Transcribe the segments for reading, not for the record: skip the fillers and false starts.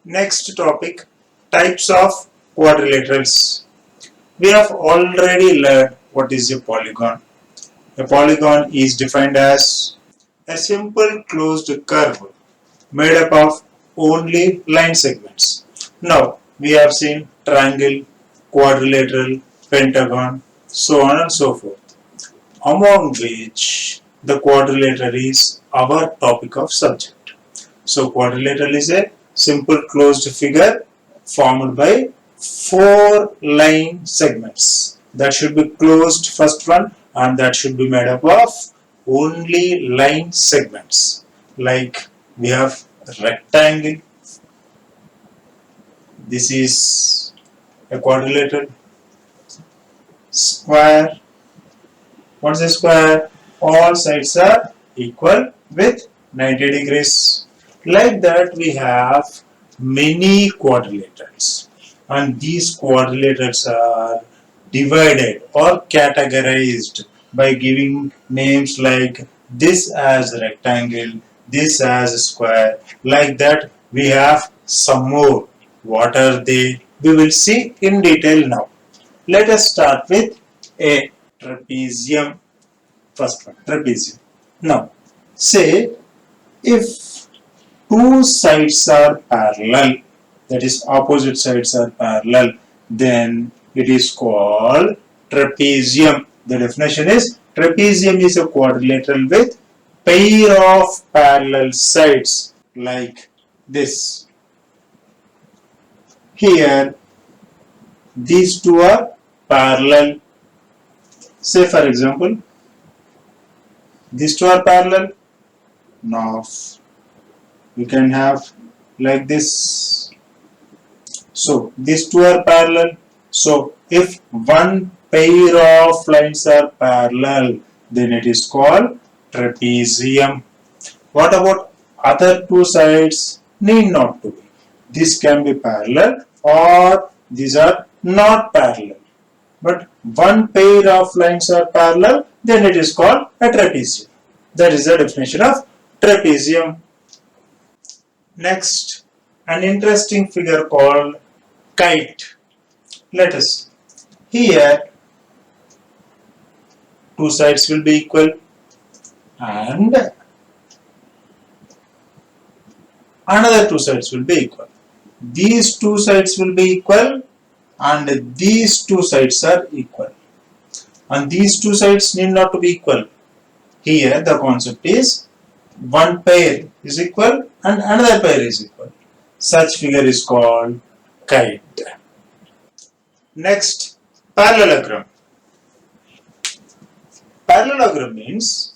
Next topic, types of quadrilaterals. We have already learned what is a polygon. A polygon is defined as a simple closed curve made up of only line segments. Now, we have seen triangle, quadrilateral, pentagon, so on and so forth, among which the quadrilateral is our topic of subject. So quadrilateral is a simple closed figure formed by four line segments. That should be closed, first one, and that should be made up of only line segments. Like we have rectangle. This is a quadrilateral. Square. What's a square? All sides are equal with 90 degrees. Like that, we have many quadrilaterals, and these quadrilaterals are divided or categorized by giving names like this as rectangle, this as square. Like that, we have some more. What are they? We will see in detail now. Let us start with a trapezium. First one, trapezium. Now, say if two sides are parallel, that is opposite sides are parallel, then it is called trapezium. The definition is trapezium is a quadrilateral with pair of parallel sides like this. Here these two are parallel. Say for example, these two are parallel. Now we can have like this. So these two are parallel. So if one pair of lines are parallel, then it is called trapezium. What about other two sides? Need not to be. This can be parallel or these are not parallel. But one pair of lines are parallel, then it is called a trapezium. That is the definition of trapezium. Next, an interesting figure called kite. Let us. Here, two sides will be equal and another two sides will be equal. These two sides will be equal and these two sides are equal. And these two sides need not to be equal. Here, the concept is one pair is equal and another pair is equal. Such figure is called kite. Next, parallelogram. Parallelogram means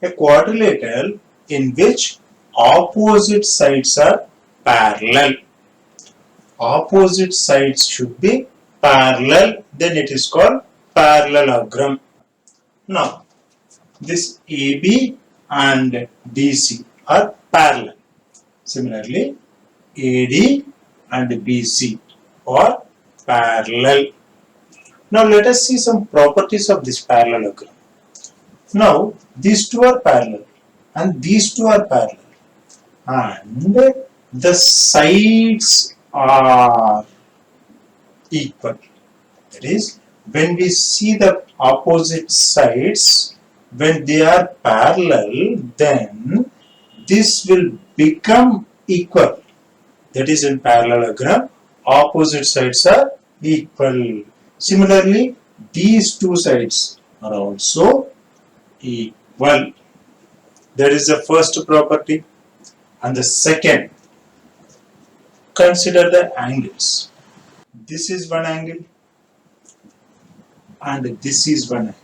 a quadrilateral in which opposite sides are parallel. Opposite sides should be parallel, then it is called parallelogram. Now, this AB and DC are parallel. Similarly, AD and BC are parallel. Now let us see some properties of this parallelogram. Now these two are parallel and these two are parallel and the sides are equal. That is, when we see the opposite sides, when they are parallel, then this will become equal. That is, in parallelogram, opposite sides are equal. Similarly, these two sides are also equal. That is the first property. And the second, consider the angles. This is one angle and this is one angle.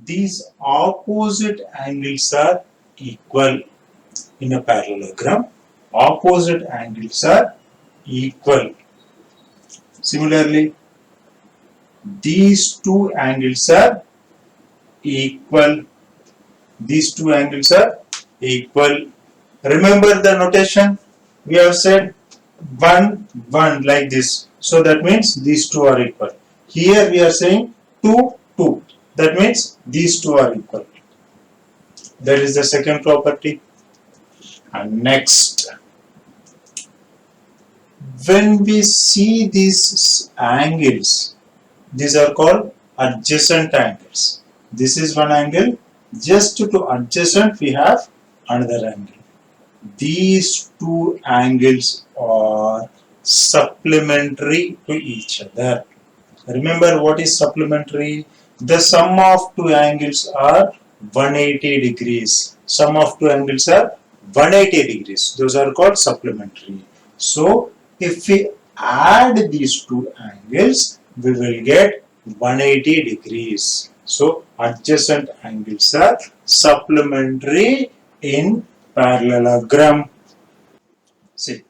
These opposite angles are equal. In a parallelogram, opposite angles are equal. Similarly, these two angles are equal. These two angles are equal. Remember the notation? We have said 1, 1 like this. So that means these two are equal. Here we are saying 2, 2. That means these two are equal. That is the second property. And next, When we see these angles, these are called adjacent angles. This is one angle. Just to adjacent, we have another angle. These two angles are supplementary to each other. Remember what is supplementary? The sum of two angles are 180 degrees. Sum of two angles are 180 degrees. Those are called supplementary. So, if we add these two angles, we will get 180 degrees. So, adjacent angles are supplementary in parallelogram. See,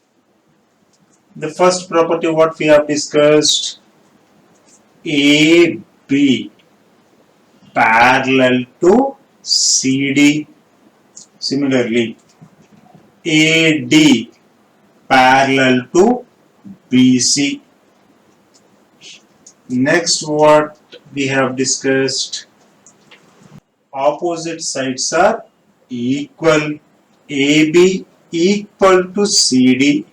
the first property what we have discussed, AB parallel to CD. Similarly, AD parallel to BC. Next, what we have discussed, opposite sides are equal. AB equal to CD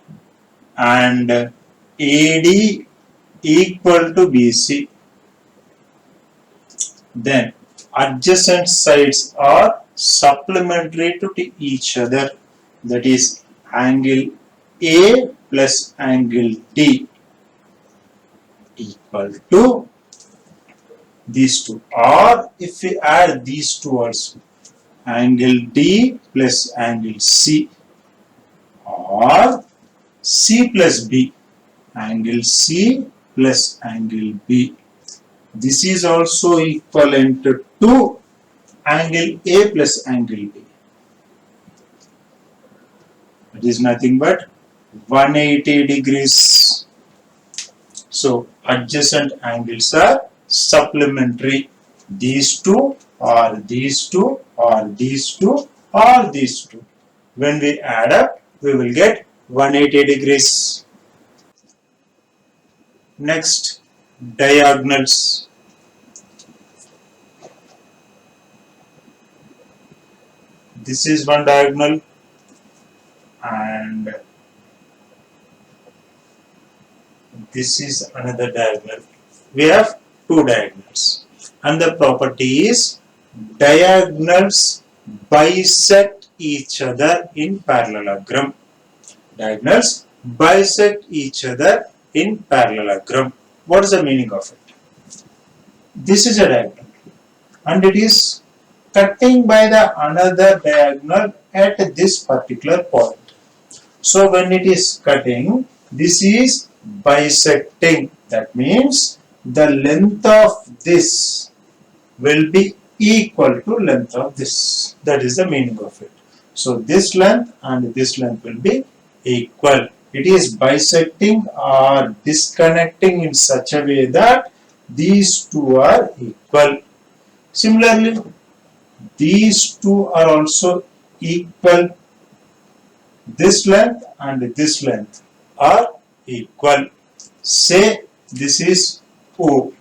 and AD equal to BC. Then adjacent sides are supplementary to each other. That is angle A plus angle D equal to these two. Or if we add these two also, angle D plus angle C, or C plus B, angle C plus angle B. This is also equivalent to angle A plus angle B. It is nothing but 180 degrees. So adjacent angles are supplementary. These two or these two or these two or these two. When we add up, we will get 180 degrees. Next, diagonals. This is one diagonal and this is another diagonal. We have two diagonals and the property is diagonals bisect each other in parallelogram. Diagonals bisect each other in parallelogram. What is the meaning of it? This is a diagonal and it is cutting by the another diagonal at this particular point. So when it is cutting, this is bisecting. That means the length of this will be equal to length of this. That is the meaning of it. So this length and this length will be equal. It is bisecting or disconnecting in such a way that these two are equal. Similarly, these two are also equal. This length and this length are equal. Say this is O.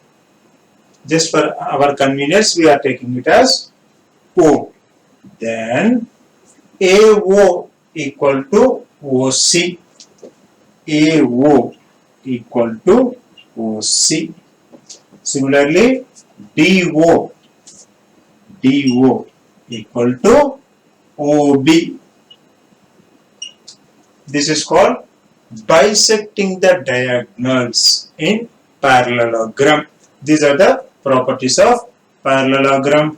Just for our convenience, we are taking it as O. Then AO equal to OC. AO equal to OC. Similarly, DO equal to OB. This is called bisecting the diagonals in parallelogram. These are the properties of parallelogram.